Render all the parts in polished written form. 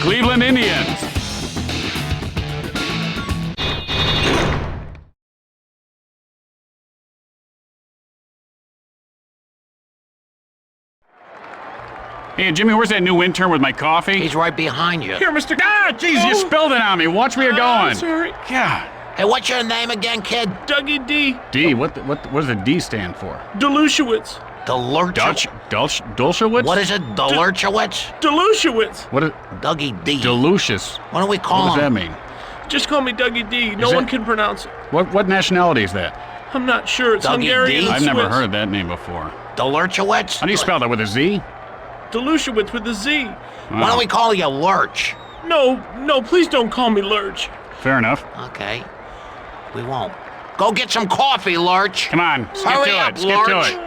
Cleveland Indians. Hey, Jimmy, where's that new intern with my coffee? He's right behind you. Here, Mr. Ah, jeez, you spilled it on me. Watch where you're going. Sorry. God. Hey, what's your name again, kid? Dougie D. D, what does the D stand for? Delushewitz. Dulcewitz? What is it? Delurchowitz? Delushewitz. What is Dougie D. Delicious? What do we call What does that him? mean? Just call me Dougie D. No one can pronounce it. What nationality is that? I'm not sure. It's Dougie Hungarian D? and I've never Swiss. heard that name before. Delurchowitz? How do you spell that, with a Z? Delushewitz with a Z. Why don't we call you Lurch? No, please don't call me Lurch. Fair enough. Okay. We won't. Go get some coffee, Lurch. Come on, skip Hurry to up, it. Skip to Lurch. it.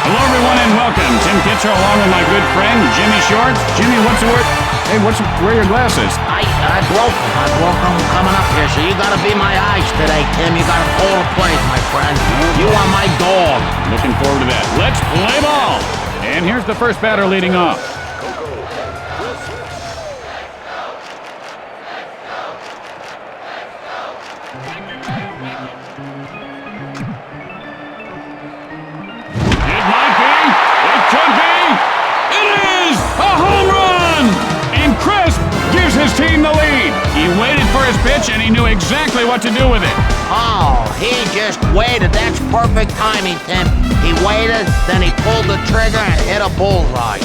Hello, everyone, and welcome. Tim Kitcher, along with my good friend Jimmy Shorts. Jimmy, what's the word? Hey, where are your glasses? I broke them. I broke them coming up here, so you gotta be my eyes today, Tim. You gotta call the plays, my friend. You are my dog. Looking forward to that. Let's play ball. And here's the first batter leading off. It might be. It could be. It is a home run. And Crisp gives his team the lead. He waited for his pitch, and he knew exactly what to do with it. Oh, he just waited. That's perfect timing, Tim. He waited, then he pulled the trigger and hit a bullseye.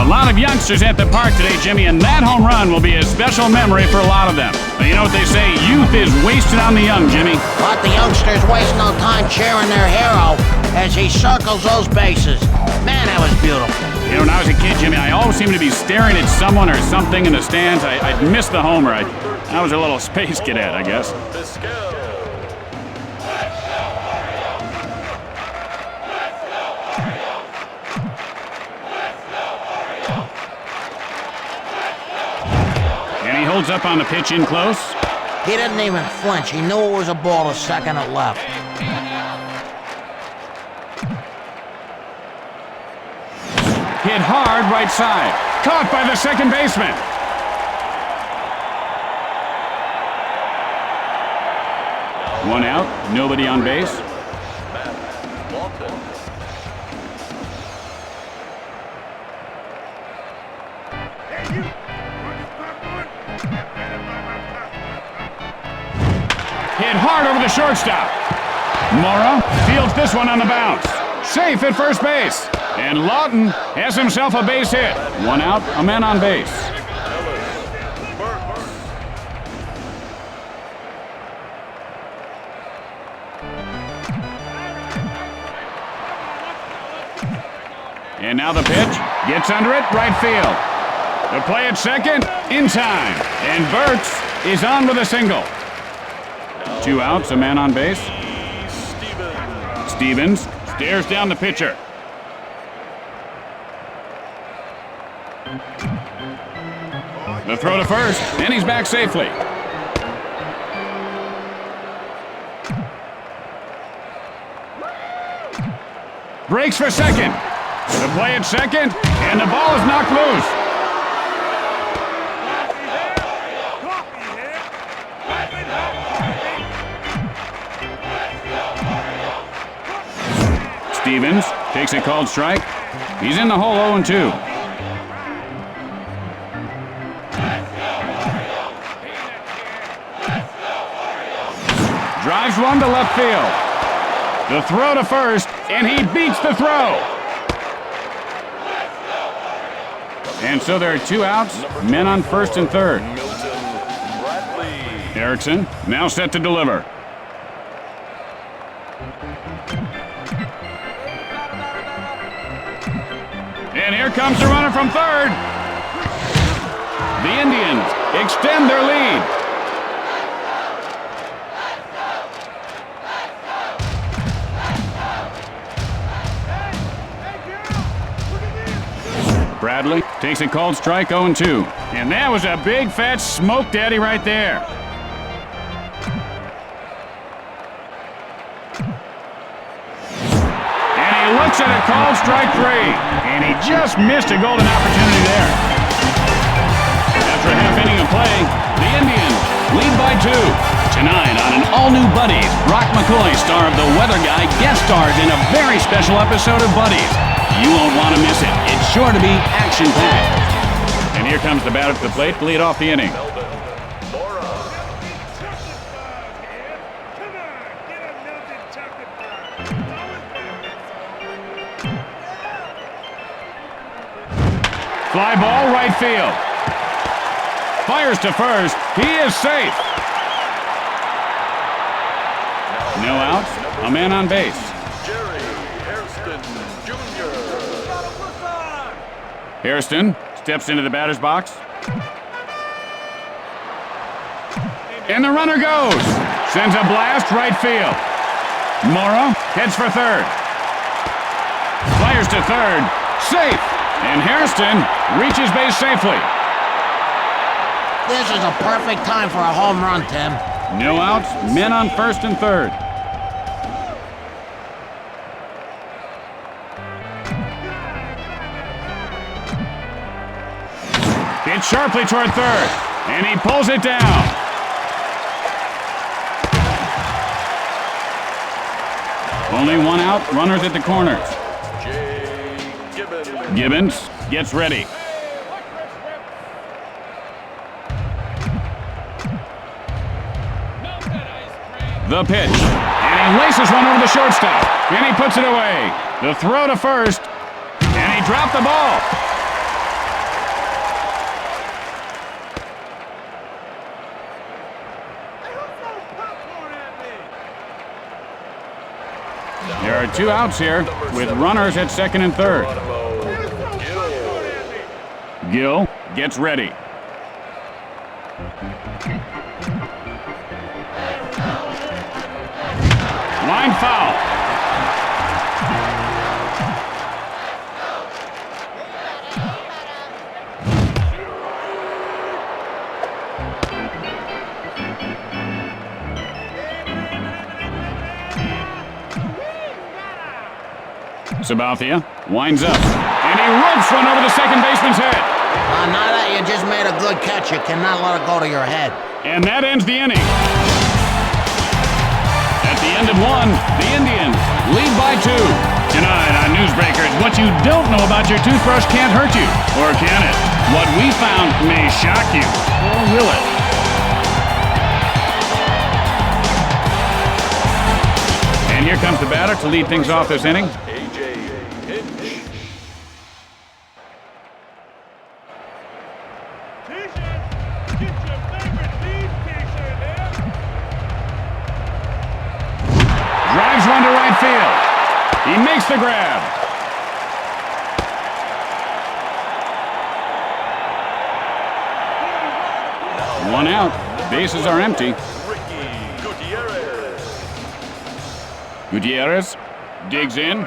A lot of youngsters at the park today, Jimmy, and that home run will be a special memory for a lot of them. But you know what they say, youth is wasted on the young, Jimmy. But the youngsters waste no time cheering their hero as he circles those bases. Man, that was beautiful. You know, when I was a kid, Jimmy, I always seemed to be staring at someone or something in the stands. I'd miss the homer. I was a little space cadet, I guess. And he holds up on the pitch in close. He didn't even flinch. He knew it was a ball the second it left. Hit hard right side. Caught by the second baseman. One out, nobody on base. Hit hard over the shortstop. Morrow fields this one on the bounce. Safe at first base. And Lawton has himself a base hit. One out, a man on base. And now the pitch. Gets under it, right field. The play at second, in time. And Burks is on with a single. 2 outs, a man on base. Stevens stares down the pitcher. The throw to first, and he's back safely. Breaks for second. The play at second, and the ball is knocked loose. Stevens takes a called strike. He's in the hole 0-2. Drives one to left field. The throw to first, and he beats the throw. And so there are 2 outs, men on first and third. Erickson now set to deliver. And here comes the runner from third. The Indians extend their lead. Bradley takes a called strike, 0-2. And that was a big fat smoke daddy right there. And he looks at a called strike 3. And he just missed a golden opportunity there. all-new Buddies. Brock McCoy, star of The Weather Guy, guest stars in a very special episode of Buddies. You won't want to miss it. It's sure to be action-packed. And here comes the batter to the plate to lead off the inning. Fly ball, right field. Fires to first. He is safe. No outs. A man on base. Hairston steps into the batter's box. And the runner goes. Sends a blast right field. Mora heads for third. Fires to third. Safe. And Hairston reaches base safely. This is a perfect time for a home run, Tim. No outs, men on first and third. Hit sharply toward third, and he pulls it down. Only one out, runners at the corners. Gibbons gets ready. The pitch, and he laces one over the shortstop, and he puts it away. The throw to first, and he dropped the ball. There are two outs here, with runners at second and third. Gill gets ready. Line foul. Sabathia winds up, and he ropes one over the second baseman's head. Now that you just made a good catch, you cannot let it go to your head. And that ends the inning. At the end of one, the Indians lead by 2. Tonight on Newsbreakers, what you don't know about your toothbrush can't hurt you. Or can it? What we found may shock you. Or will it? And here comes the batter to lead things off this inning. Drives one to right field. He makes the grab. One out. Bases are empty. Gutierrez digs in. You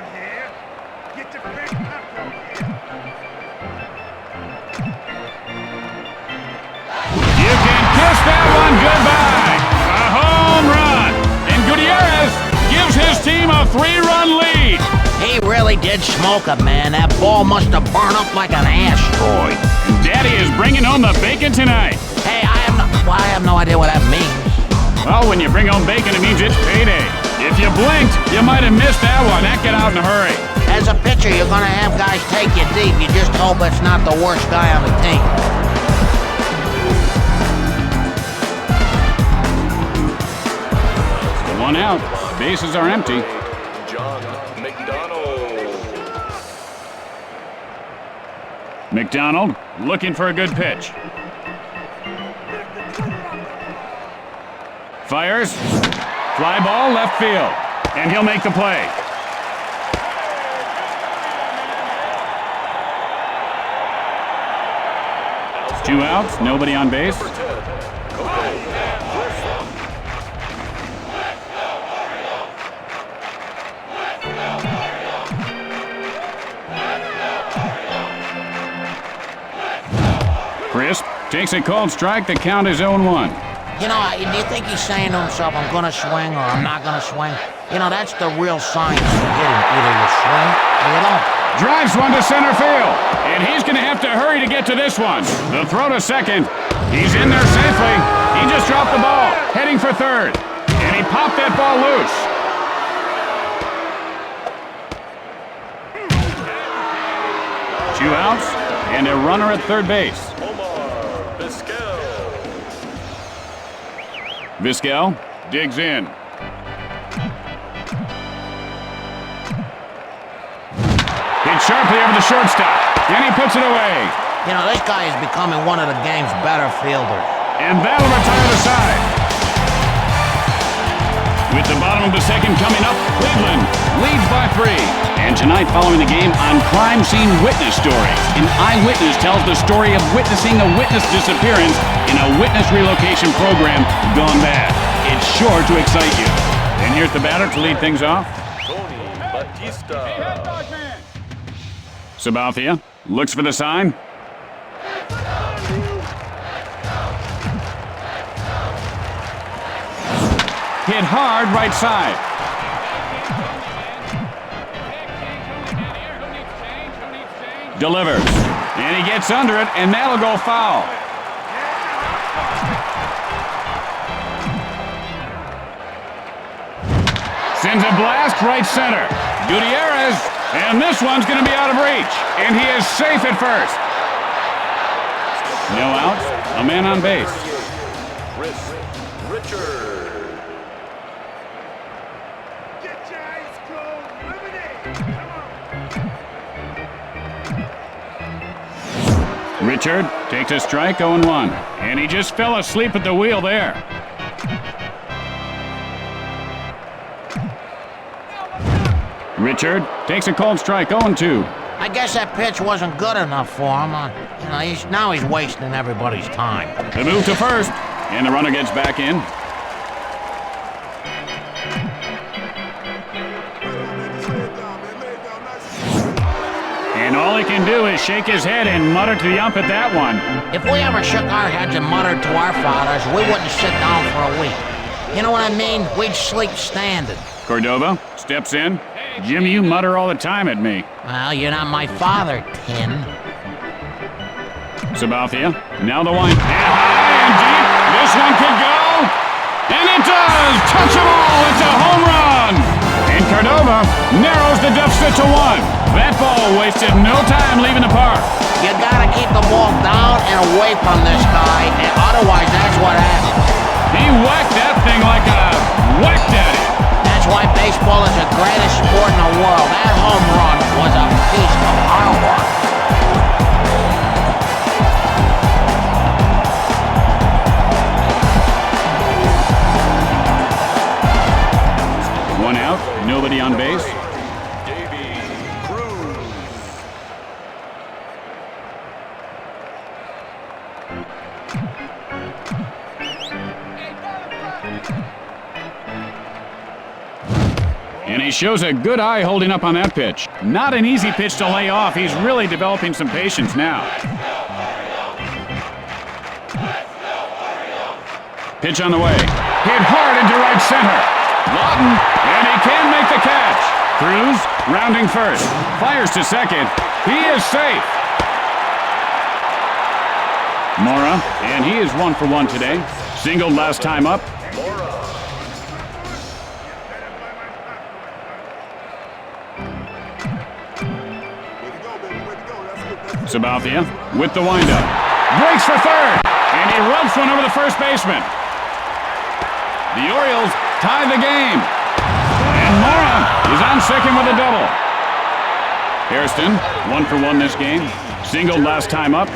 can kiss that one goodbye. A home run. And Gutierrez gives his team a 3-run lead. He really did smoke it, man. That ball must have burned up like an asteroid. Daddy is bringing home the bacon tonight. Hey, I have no idea what that means. Well, when you bring home bacon, it means it's payday. If you blinked, you might have missed that one. That get out in a hurry. As a pitcher, you're going to have guys take you deep. You just hope it's not the worst guy on the team. One out. Bases are empty. McDonald looking for a good pitch. Fires. Fly ball left field. And he'll make the play. Two outs, nobody on base. Crisp takes a called strike. The count is 0-1. You know, do you think he's saying to himself, I'm going to swing or I'm not going to swing? You know, that's the real science of hitting. Either you swing or you don't. Drives one to center field. And he's going to have to hurry to get to this one. The throw to second. He's in there safely. He just dropped the ball. Heading for third. And he popped that ball loose. Two outs and a runner at third base. Vizquel digs in. Hit sharply over the shortstop, and he puts it away. You know, this guy is becoming one of the game's better fielders. And that'll retire the side. With the bottom of the second coming up, Cleveland leads by 3. And tonight, following the game, on Crime Scene Witness Stories, an eyewitness tells the story of witnessing a witness disappearance in a witness relocation program gone bad. It's sure to excite you. And here's the batter to lead things off. Sabathia looks for the sign. Hit hard right side. Delivers. And he gets under it, and that'll go foul. Sends a blast right center. Gutierrez. And this one's going to be out of reach. And he is safe at first. No outs. A man on base. Richard takes a strike, 0-1. And he just fell asleep at the wheel there. Richard takes a cold strike, 0-2. I guess that pitch wasn't good enough for him. You know, now he's wasting everybody's time. The move to first, and the runner gets back in. And all he can do is shake his head and mutter to the ump at that one. If we ever shook our heads and muttered to our fathers, we wouldn't sit down for a week. You know what I mean? We'd sleep standing. Cordova steps in. Jimmy, you mutter all the time at me. Well, you're not my father, Tin. Sabathia, now the one. And high and deep. This one could go. And it does! Touch them all! It's a home run! And Cordova narrows the deficit to 1. That ball wasted no time leaving the park. You gotta keep the ball down and away from this guy, and otherwise that's what happens. He whacked that thing like a whack daddy. That's why baseball is the greatest sport in the world. That home run was a piece of artwork. One out, nobody on base. And he shows a good eye holding up on that pitch. Not an easy pitch to lay off. He's really developing some patience now. Pitch on the way. Hit hard into right center. Lawton, and he can make the catch. Cruz, rounding first. Fires to second. He is safe. Mora, and he is 1 for 1 today. Singled last time up. Sabathia with the windup. Breaks for third. And he rubs one over the first baseman. The Orioles tie the game. And Mora is on second with a double. Hairston, 1 for 1 this game. Singled last time up.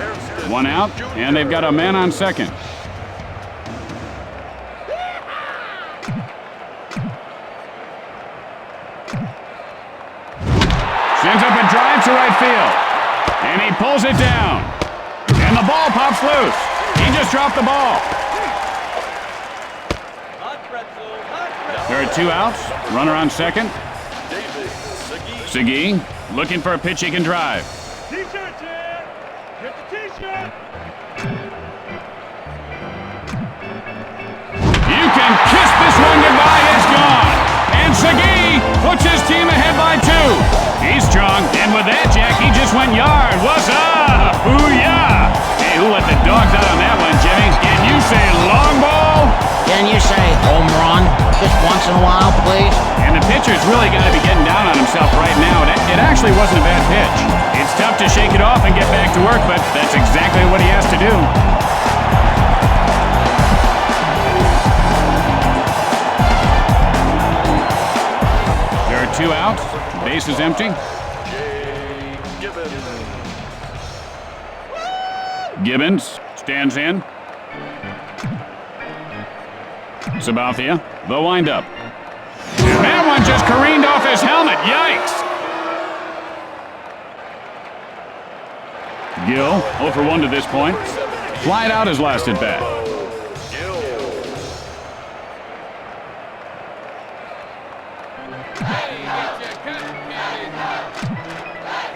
1 out. And they've got a man on second. Sends up a drive to right field. And he pulls it down. And the ball pops loose. He just dropped the ball. There are 2 outs. Runner on second. Segui looking for a pitch he can drive. T-shirt, Chad! Get the T-shirt! You can kiss this one goodbye. It's gone. And Segui puts his team ahead by 2. He's strong, and with that, Jack, he just went yard. What's up? Booyah! Hey, who let the dogs out on that one, Jimmy? Can you say long ball? You Can you say home run just once in a while, please? And the pitcher's really got to be getting down on himself right now. It actually wasn't a bad pitch. It's tough to shake it off and get back to work, but that's exactly what he has to do. There are 2 outs. Base is empty. Gibbons stands in. Sabathia, the windup. And that one just careened off his helmet. Yikes! Gill, 0 for 1 to this point. Flied out his last at bat.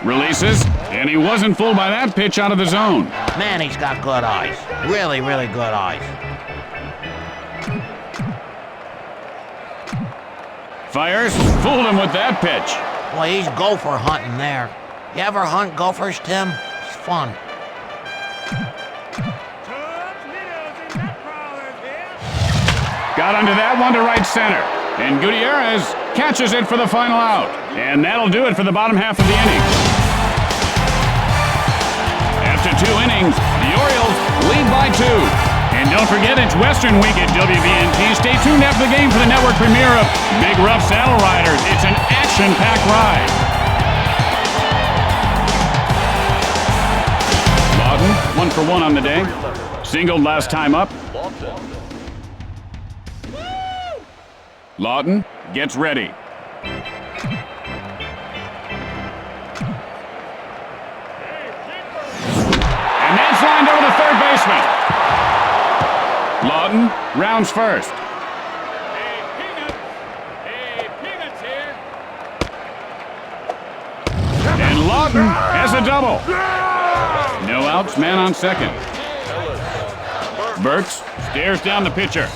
Releases, and he wasn't fooled by that pitch out of the zone. Man, he's got good eyes. Really, really good eyes. Fires, fooled him with that pitch. Boy, he's gopher hunting there. You ever hunt gophers, Tim? It's fun. Got under that one to right center. And Gutierrez catches it for the final out. And that'll do it for the bottom half of the inning. After 2 innings, the Orioles lead by 2. And don't forget, it's Western Week at WBNT. Stay tuned after the game for the network premiere of Big Rough Saddle Riders. It's an action-packed ride. Lawton, 1 for 1 on the day. Singled last time up. Lawton gets ready. And that's lined over the third baseman. Lawton rounds first. And Lawton has a double. No outs, man on second. Burks stares down the pitcher.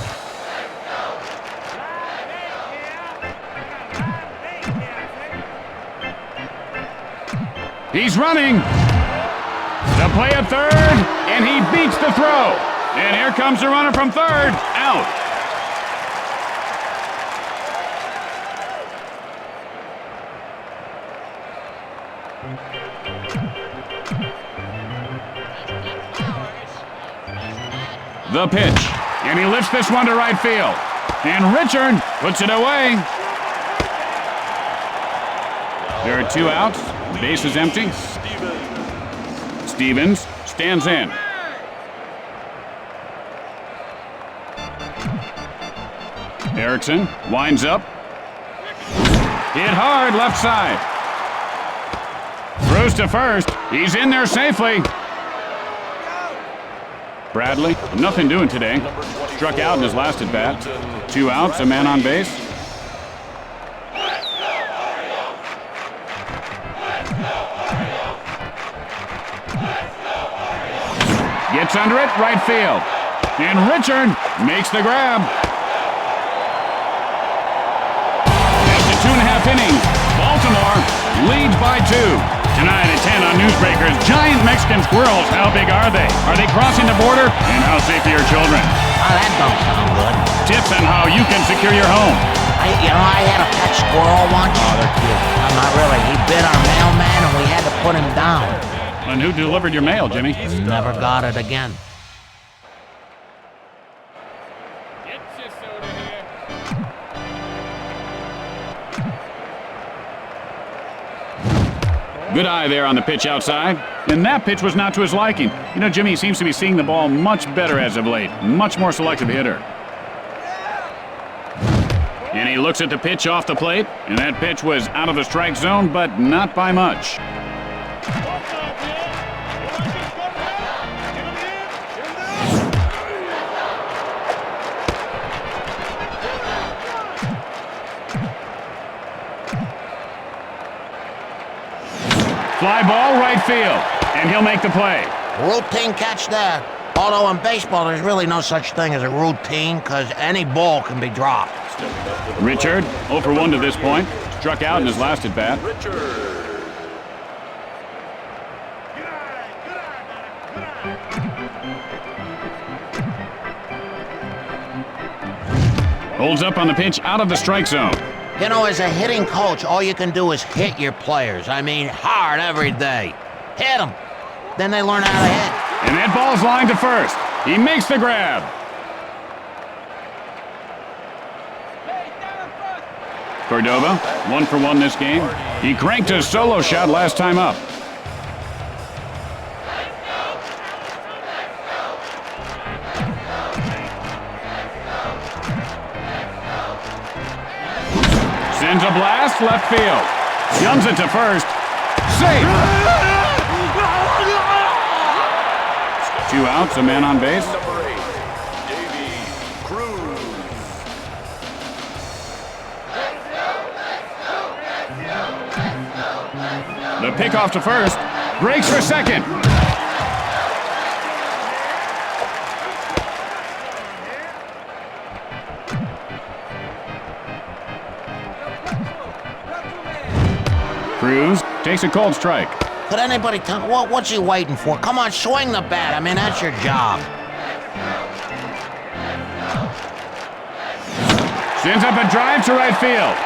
He's running. The play at third, and he beats the throw. And here comes the runner from third. Out. The pitch. And he lifts this one to right field. And Richard puts it away. There are 2 outs. Base is empty. Stevens stands in. Erickson winds up. Hit hard left side. Throws to first. He's in there safely. Bradley, nothing doing today. Struck out in his last at bat. 2 outs, a man on base. Gets under it, right field. And Richard makes the grab. After 2.5 innings, Baltimore leads by 2. Tonight at 10 on Newsbreakers, giant Mexican squirrels. How big are they? Are they crossing the border? And how safe are your children? Oh, that don't sound good. Tips on how you can secure your home. I had a pet squirrel once. Oh, they're cute. Not really. He bit our mailman and we had to put him down. And who delivered your mail, Jimmy? Never got it again. Good eye there on the pitch outside. And that pitch was not to his liking. You know, Jimmy seems to be seeing the ball much better as of late. Much more selective hitter. And he looks at the pitch off the plate. And that pitch was out of the strike zone, but not by much. Fly ball, right field. And he'll make the play. Routine catch there. Although in baseball, there's really no such thing as a routine, because any ball can be dropped. Richard, 0 for 1 to this point. Struck out in his last at bat. Holds up on the pitch out of the strike zone. You know, as a hitting coach, all you can do is hit your players. I mean, hard every day. Hit them. Then they learn how to hit. And that ball's lined to first. He makes the grab. Cordova, 1 for 1 this game. He cranked his solo shot last time up. Sends a blast left field. Guns it to first. Safe. 2 outs, a man on base. The pickoff to first. Breaks for second. Cruz takes a cold strike. Could anybody tell what's he waiting for? Come on, swing the bat. I mean, that's your job. Sends up a drive to right field.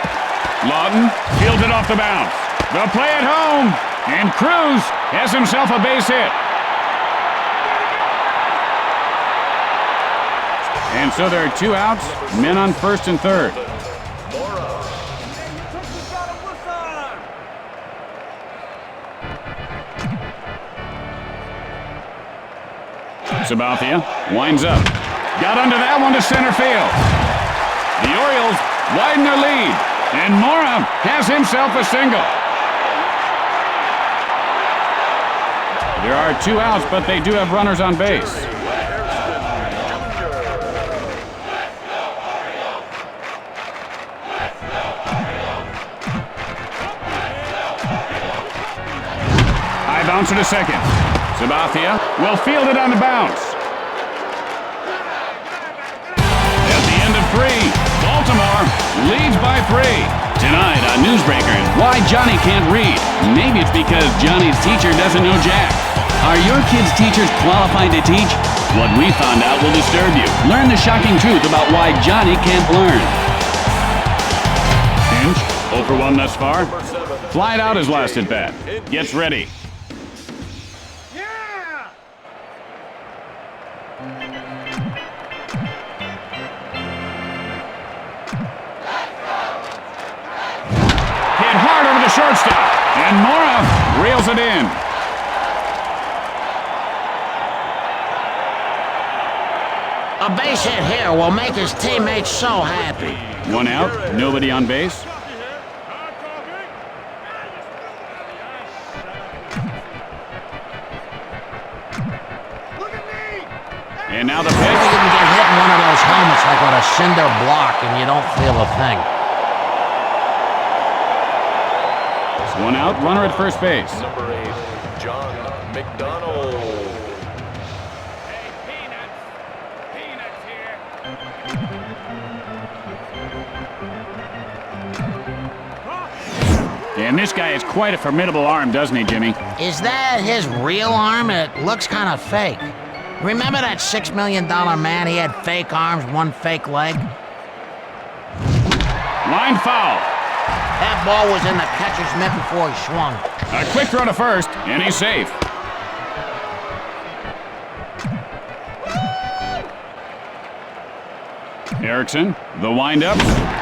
Lawton fields it off the bounce. The play at home, and Cruz has himself a base hit. And so there are 2 outs, men on first and third. Sabathia winds up. Got under that one to center field. The Orioles widen their lead, and Mora has himself a single. There are 2 outs, but they do have runners on base. High bouncer to second. Sabathia will field it on the bounce. At the end of 3, Baltimore leads by 3. Tonight on Newsbreakers, why Johnny can't read. Maybe it's because Johnny's teacher doesn't know Jack. Are your kids' teachers qualified to teach? What we found out will disturb you. Learn the shocking truth about why Johnny can't learn. Finch, 0 for 1 thus far. Flied out his last at bat. Gets ready. Hit hard over the shortstop, and Mora reels it in. A base hit here will make his teammates so happy. 1 out, nobody on base. And now the pitch. You can get hit in one of those helmets like with a cinder block and you don't feel a thing. 1 out, runner at first base. Number 8, John McDonald. And this guy has quite a formidable arm, doesn't he, Jimmy? Is that his real arm? It looks kind of fake. Remember that $6 million man? He had fake arms, 1 fake leg. Line foul. That ball was in the catcher's mitt before he swung. A quick throw to first, and he's safe. Erickson, the windup,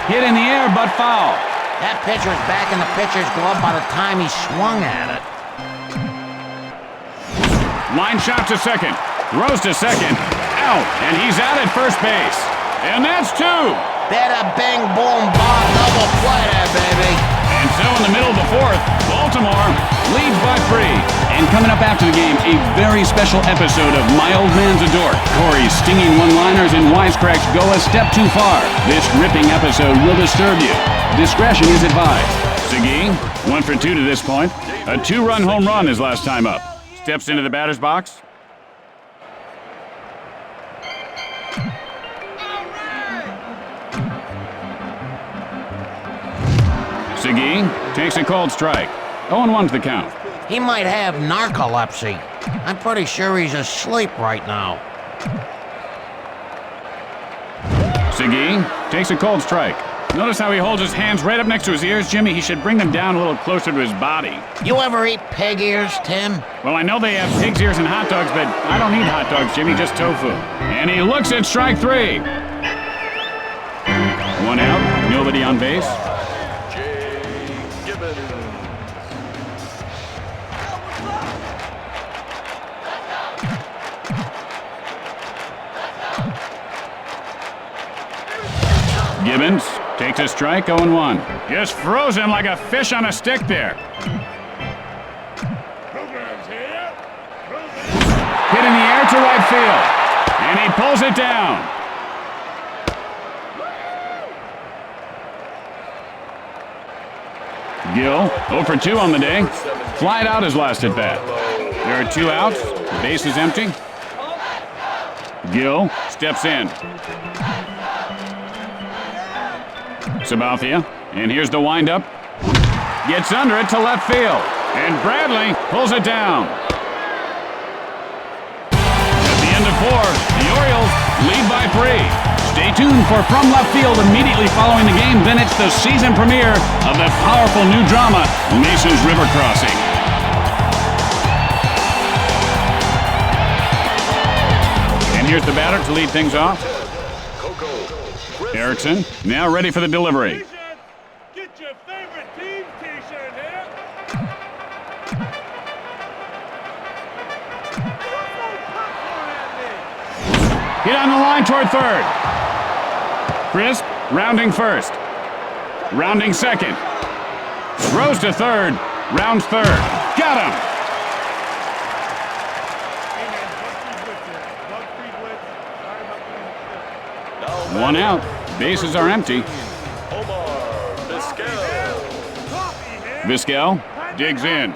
hit in the air, but foul. That pitch was back in the pitcher's glove by the time he swung at it. Line shot to second, throws to second, out, and he's out at first base. And that's 2. Bada bing boom bob, double play there, baby. And so in the middle of the 4th, Baltimore leads by 3. And coming up after the game, a very special episode of My Old Man's a Dork. Corey's stinging one-liners and wisecracks go a step too far. This ripping episode will disturb you. Discretion is advised. Segui, 1 for 2 to this point. A 2-run home run his last time up. Steps into the batter's box. Segui takes a cold strike. 0-1 to the count. He might have narcolepsy. I'm pretty sure he's asleep right now. Segui takes a cold strike. Notice how he holds his hands right up next to his ears, Jimmy. He should bring them down a little closer to his body. You ever eat pig ears, Tim? Well, I know they have pig's ears and hot dogs, but I don't eat hot dogs, Jimmy, just tofu. And he looks at strike 3. 1 out, nobody on base. Gibbons takes a strike, 0-1. Just froze him like a fish on a stick there. Programs here. Hit in the air to right field. And he pulls it down. Gill, 0 for 2 on the day. Flied out his last at bat. There are 2 outs. The base is empty. Gill steps in. Sabathia, and here's the windup. Gets under it to left field. And Bradley pulls it down. At the end of 4, the Orioles lead by 3. Stay tuned for From Left Field immediately following the game. Then it's the season premiere of the powerful new drama, Mesa's River Crossing. And here's the batter to lead things off. Erickson, now ready for the delivery. T-shirt. Get your favorite team's T-shirt here. Hit on the line toward third. Crisp, rounding first. Rounding second. Throws to third. Rounds third. Got him! One out. Bases are empty. Vizquel digs in.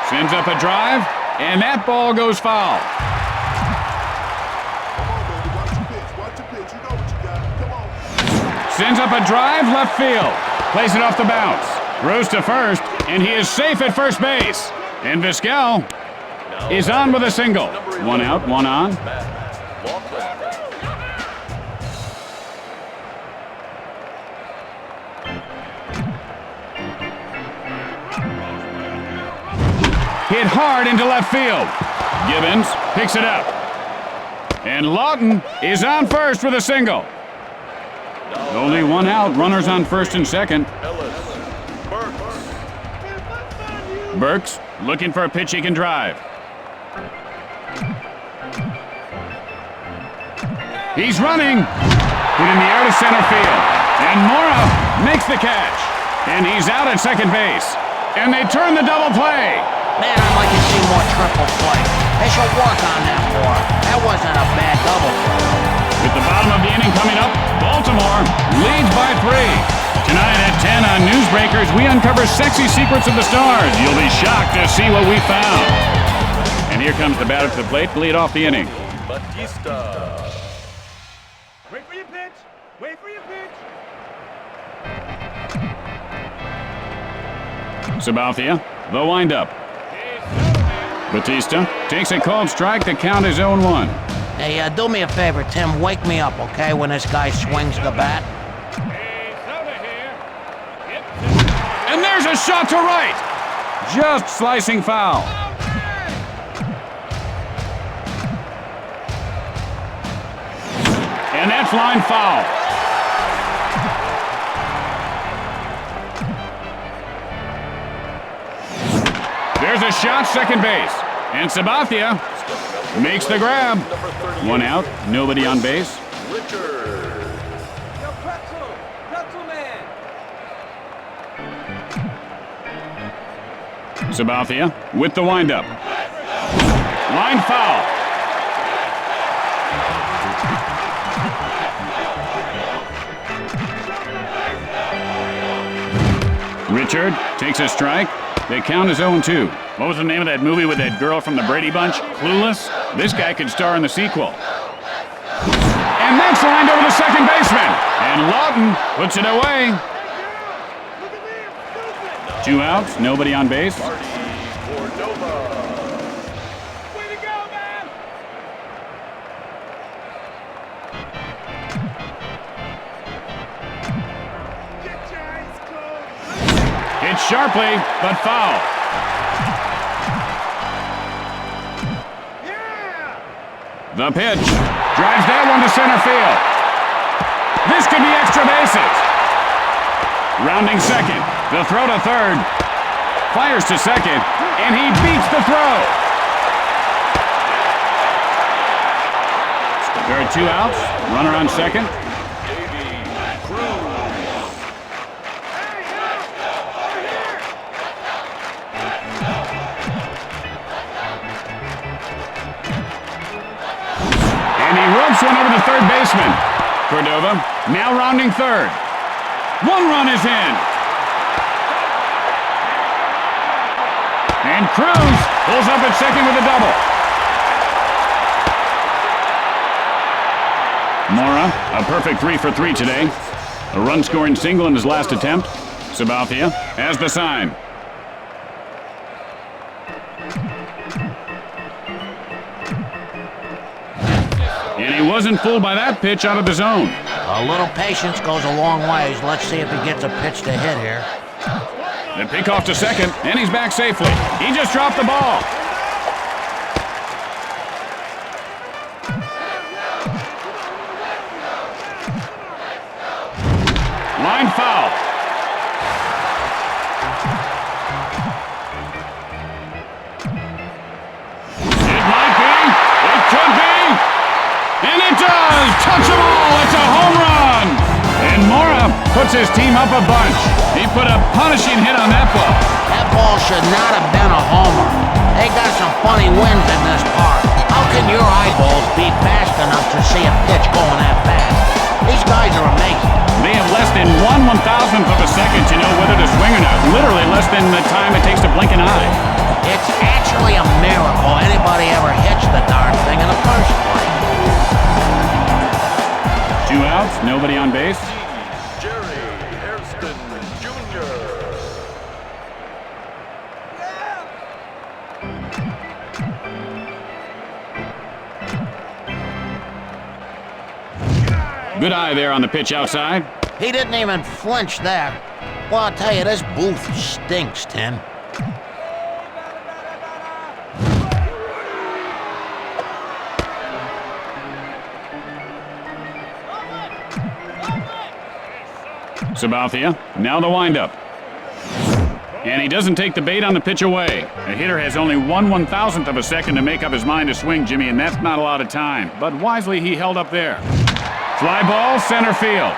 Sends up a drive, and that ball goes foul. Sends up a drive, left field. Plays it off the bounce. Throws to first, and he is safe at first base. And Vizquel is on with a single. 1 out, 1 on. Hit hard into left field. Gibbons picks it up. And Lawton is on first with a single. Only 1 out, runners on first and second. Burks looking for a pitch he can drive. He's running. Hit in the air to center field. And Mora makes the catch. And he's out at second base. And they turn the double play. Man, I'd like to see more triple play. They should work on that more. That wasn't a bad double play. With the bottom of the inning coming up, Baltimore leads by 3. Tonight at 10 on Newsbreakers, we uncover sexy secrets of the stars. You'll be shocked to see what we found. And here comes the batter to the plate to lead off the inning. Batista. Wait for your pitch. Wait for your pitch. Sabathia, the windup. Batista takes a called strike. The count is 0-1. Hey, do me a favor, Tim. Wake me up, okay, when this guy swings the bat. And there's a shot to right. Just slicing foul. And that's line foul. There's a shot, second base. And Sabathia makes the grab. 1 out, nobody on base. Richard. Pretzel man. Sabathia with the windup. Line foul. Richard takes a strike. The count is 0-2. What was the name of that movie with that girl from the Brady Bunch? Clueless? This guy could star in the sequel. And that's lined over to second baseman. And Lawton puts it away. 2 outs, nobody on base. Hit sharply, but foul. The pitch. Drives that one to center field. This could be extra bases. Rounding second. The throw to third. Fires to second, and he beats the throw. There are 2 outs. Runner on second. One over the third baseman. Cordova now rounding third. 1 run is in. And Cruz pulls up at second with a double. Mora, a perfect 3 for 3 today. A run-scoring single in his last attempt. Sabathia has the sign. And he wasn't fooled by that pitch out of the zone. A little patience goes a long ways. Let's see if he gets a pitch to hit here. The pick off to second, and he's back safely. He just dropped the ball. Line foul. It might be. It could be. And it does! Touch them all! It's a home run! And Mora puts his team up a bunch. He put a punishing hit on that ball. That ball should not have been a homer. They got some funny winds in this park. How can your eyeballs be fast enough to see a pitch going that fast? These guys are amazing. They have less than 1/1000th of a second to know whether to swing or not. Literally less than the time it takes to blink an eye. It's actually a miracle anybody ever hits the darn thing in the first place. 2 outs, nobody on base. Jerry Hairston Jr. Good eye there on the pitch outside. He didn't even flinch there. Well, I'll tell you, this booth stinks, Tim. Sabathia, now the windup. And he doesn't take the bait on the pitch away. A hitter has only 1/1000th of a second to make up his mind to swing, Jimmy, and that's not a lot of time. But wisely, he held up there. Fly ball, center field.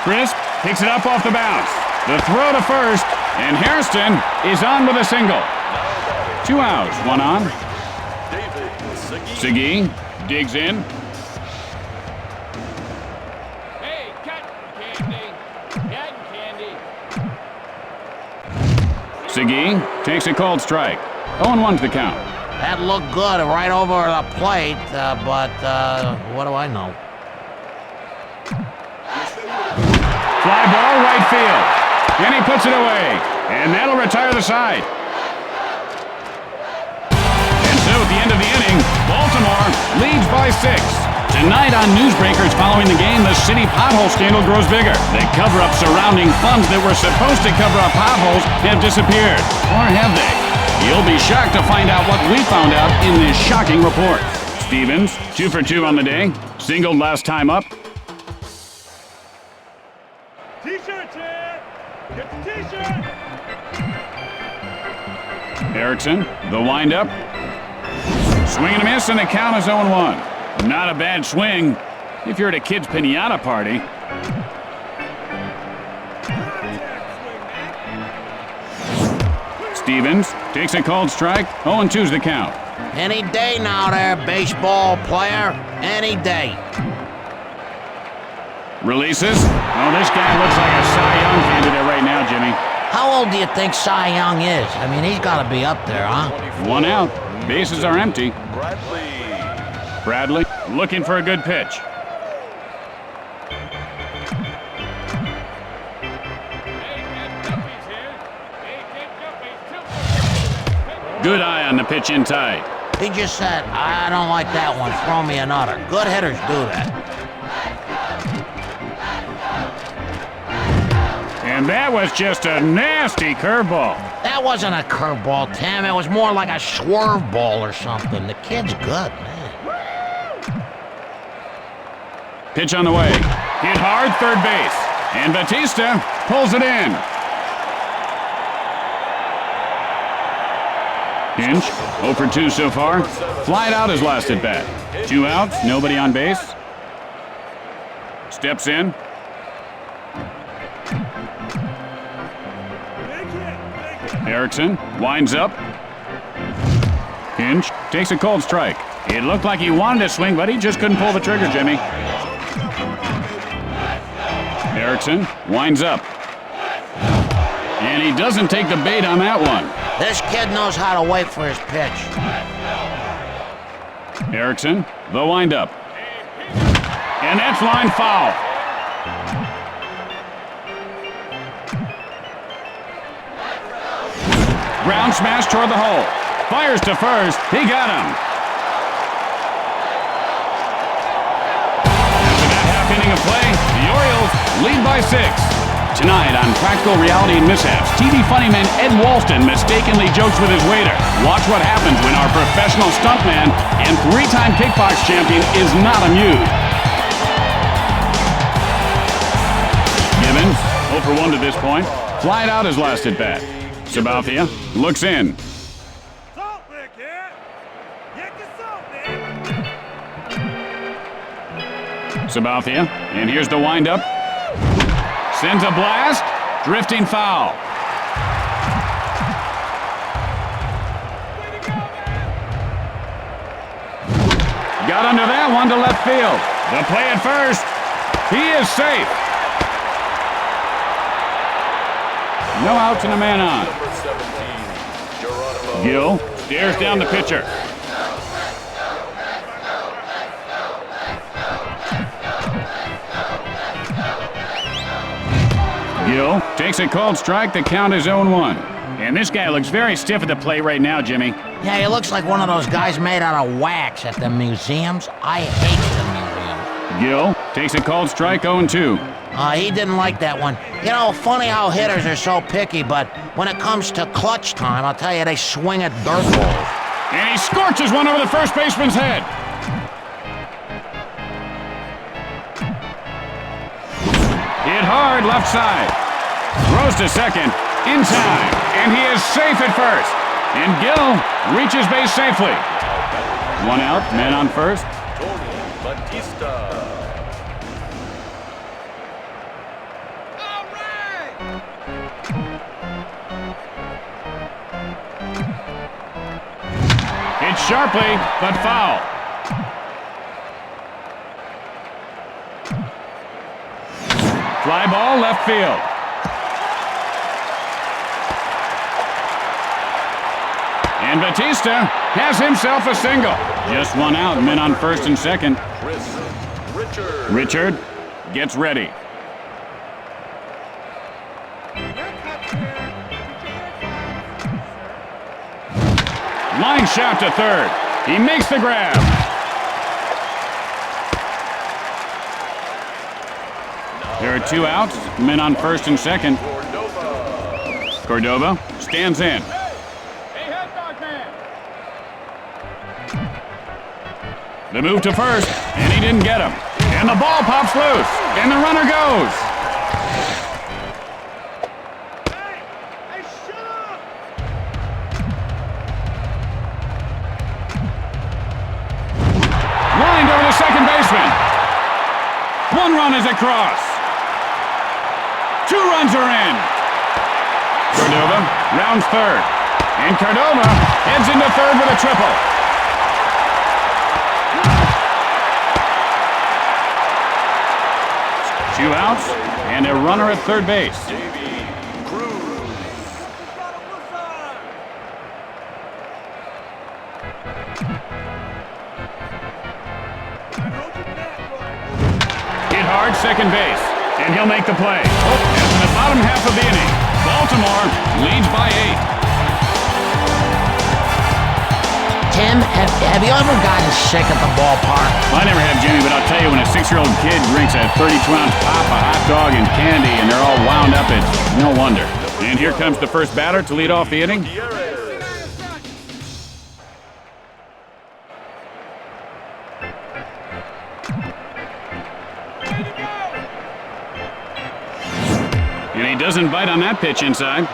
Crisp picks it up off the bounce. The throw to first, and Hairston is on with a single. 2 outs, 1 on. David Segui digs in. Hey, cotton candy. Cotton candy. Segui takes a called strike. 0-1's the count. That looked good right over the plate, but what do I know? Fly ball, right field. And he puts it away. And that'll retire the side. And so at the end of the inning, Baltimore leads by 6. Tonight on Newsbreakers following the game, the city pothole scandal grows bigger. The cover-up surrounding funds that were supposed to cover up potholes have disappeared. Or have they? You'll be shocked to find out what we found out in this shocking report. Stevens, 2 for 2 on the day. Singled last time up. T-shirts here! Get the T-shirt! Erickson, the windup. Swing and a miss, and the count is 0-1. Not a bad swing if you're at a kid's piñata party. Stevens takes a called strike. 0-2's the count. Any day now there, baseball player. Any day. Releases. Oh, this guy looks like a Cy Young candidate right now, Jimmy. How old do you think Cy Young is? I mean, he's got to be up there, huh? 1 out. Bases are empty. Bradley. Bradley looking for a good pitch. Good eye on the pitch inside. He just said, I don't like that one, throw me another. Good hitters do that. And that was just a nasty curveball. That wasn't a curveball, Tim. It was more like a swerve ball or something. The kid's good, man. Pitch on the way. Hit hard, third base. And Batista pulls it in. Hinch, 0 for 2 so far. Flied out his last at bat. 2 outs, nobody on base. Steps in. Erickson winds up. Hinch takes a cold strike. It looked like he wanted to swing, but he just couldn't pull the trigger, Jimmy. Erickson winds up. And he doesn't take the bait on that one. This kid knows how to wait for his pitch. Erickson, the windup. And that's line foul. Ground smash toward the hole. Fires to first. He got him. After that half inning of play, the Orioles lead by 6. Tonight on Practical Reality and Mishaps, TV funnyman Ed Walston mistakenly jokes with his waiter. Watch what happens when our professional stuntman and 3-time kickbox champion is not amused. Gibbons, 0 for 1 to this point. Flied out his last at bat. Sabathia looks in. Salt lick here. Get the salt lick. Sabathia, and here's the windup. Sends a blast, drifting foul. Got under that one to left field. The play at first. He is safe. No outs and a man on. Number 17, Geronimo. Gill stares down the pitcher. Gill takes a called strike. The count is 0-1. And this guy looks very stiff at the plate right now, Jimmy. Yeah, he looks like one of those guys made out of wax at the museums. I hate the museums. Gill takes a called strike, 0-2. He didn't like that one. You know, funny how hitters are so picky, but when it comes to clutch time, I'll tell you, they swing at dirt balls. And he scorches one over the first baseman's head. Hit hard left side. Throws to second in time. And he is safe at first. And Gill reaches base safely. 1 out, man on first. Tony Batista. Hit sharply, but foul. Fly ball left field. And Batista has himself a single. Just 1 out, men on first and second. Chris Richard. Richard gets ready. Line shot to third. He makes the grab. There are 2 outs, men on first and second. Cordova stands in. Hey, head dog man. The move to first, and he didn't get him. And the ball pops loose, and the runner goes. Hey, shut up! Lined over the second baseman. 1 run is across. 2 runs are in. Cordova rounds third. And Cordova heads into third with a triple. Two outs and a runner at third base. Hit hard second base. And he'll make the play. As in the bottom half of the inning, Baltimore leads by 8. Tim, Tim, have you ever gotten sick at the ballpark? I never have, Jimmy, but I'll tell you, when a 6-year-old kid drinks a 32-ounce pop, a hot dog, and candy, and they're all wound up, it's no wonder. And here comes the first batter to lead off the inning. And he doesn't bite on that pitch inside.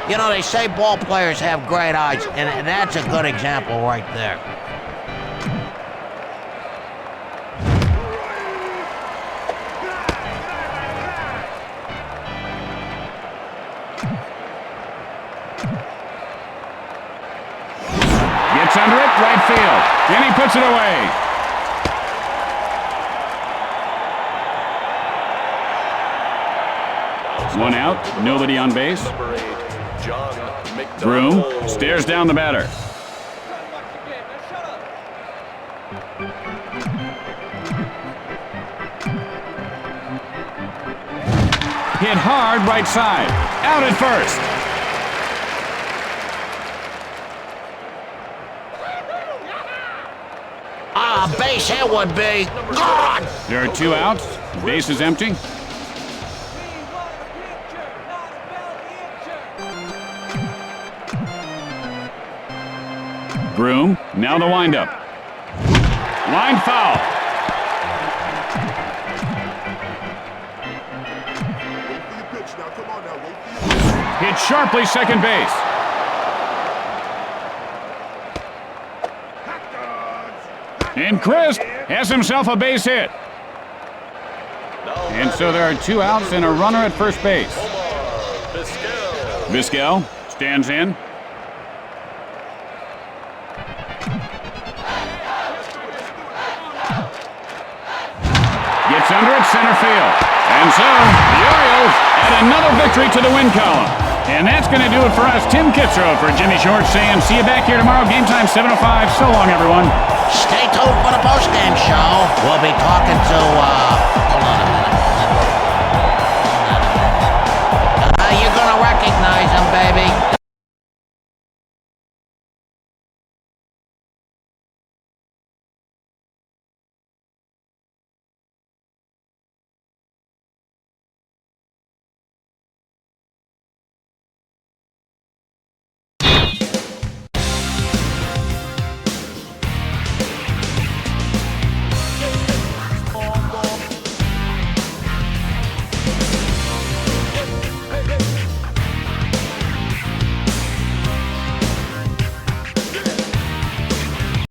You know, they say ball players have great eyes, and that's a good example right there. Gets under it, right field, and he puts it away. One out, nobody on base. Number 8, John McDonald. Broom stares down the batter. Hit hard right side. Out at first. Base hit would be gone. There are 2 outs. Base is empty. Broom, now the windup. Line foul. Hit sharply second base. And Chris has himself a base hit. And so there are 2 outs and a runner at first base. Vizquel stands in. Gets under it, center field. And so, the Orioles add another victory to the win column. And that's going to do it for us. Tim Kitzrow for Jimmy Short saying, see you back here tomorrow. Game time 7:05. So long, everyone. Stay tuned for the postgame show. We'll be talking to, hold on a minute. You're gonna recognize him, baby.